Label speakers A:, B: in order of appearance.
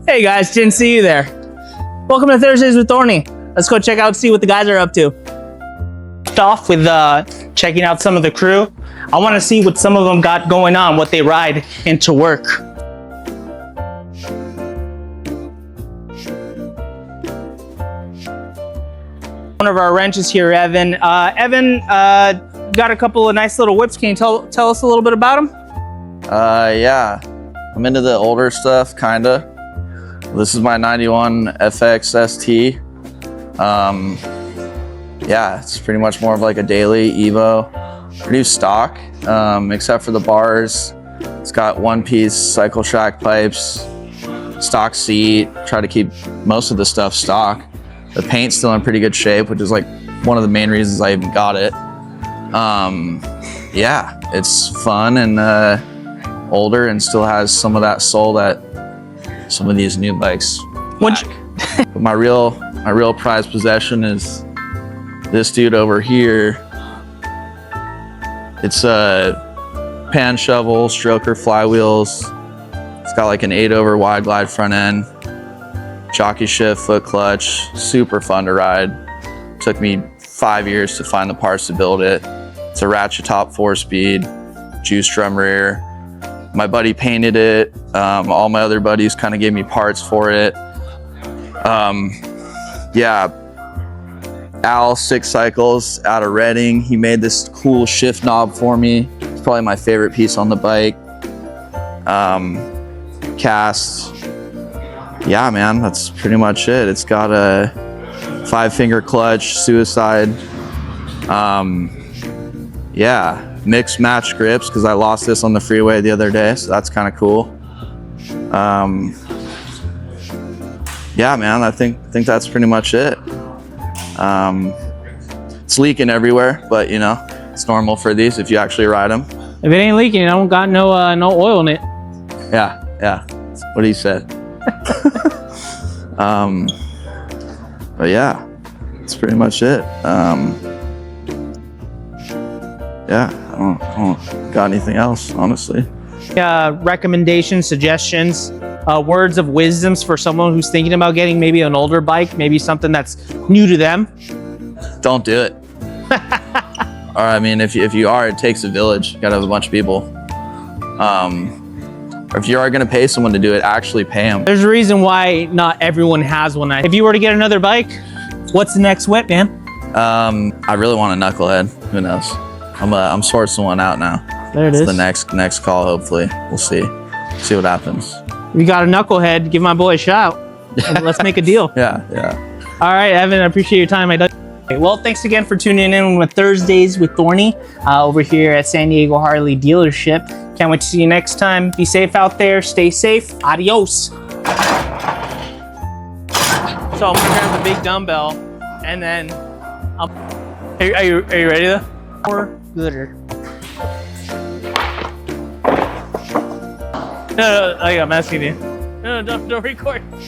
A: Hey guys, didn't see you there. Welcome to Thursdays with Thorny. Let's go check out, see what the guys are up to. Start off with checking out some of the crew. I want to see what some of them got going on, what they ride into work. One of our wrenches here, Evan. Evan got a couple of nice little whips. Can you tell us a little bit about them?
B: Yeah, I'm into the older stuff, kinda. This is my 91 FX ST. Yeah, it's pretty much more of like a daily Evo. Pretty stock, except for the bars. It's got one-piece cycle shack pipes, stock seat. Try to keep most of the stuff stock. The paint's still in pretty good shape, which is like one of the main reasons I even got it. Yeah, it's fun and older and still has some of that soul that some of these new bikes lack. But my real prized possession is this dude over here. It's a pan shovel, stroker flywheels. It's got like an 8-over wide glide front end, jockey shift, foot clutch, super fun to ride. Took me 5 years to find the parts to build it. It's a ratchet top 4-speed, juice drum rear. My buddy painted it. All my other buddies kind of gave me parts for it. Yeah, Al 6 Cycles out of Reading. He made this cool shift knob for me. It's probably my favorite piece on the bike. Cast. Yeah, man, that's pretty much it. It's got a 5-finger clutch, suicide. Yeah, mixed match grips because I lost this on the freeway the other day, so that's kind of cool. Yeah, man, I think that's pretty much it. It's leaking everywhere, but you know, it's normal for these if you actually ride them.
A: If it ain't leaking, I don't got no oil in it.
B: Yeah, that's what he said. But yeah, that's pretty much it. Yeah, I don't got anything else, honestly.
A: Recommendations, suggestions, words of wisdoms for someone who's thinking about getting maybe an older bike, maybe something that's new to them?
B: Don't do it. Or I mean, if you are, it takes a village. You gotta have a bunch of people. Or if you are gonna pay someone to do it, actually pay them.
A: There's a reason why not everyone has one. If you were to get another bike, what's the next whip, man?
B: I really want a knucklehead. Who knows? I'm sourcing one out now.
A: There it is.
B: The next call, hopefully. We'll see what happens.
A: If you got a knucklehead, give my boy a shout. And let's make a deal.
B: Yeah.
A: All right, Evan, I appreciate your time. Well, thanks again for tuning in with Thursdays with Thorny over here at San Diego Harley dealership. Can't wait to see you next time. Be safe out there. Stay safe. Adios. So I'm gonna grab the big dumbbell, and then are you ready though? Or gooder. No, I'm asking you. No, don't record.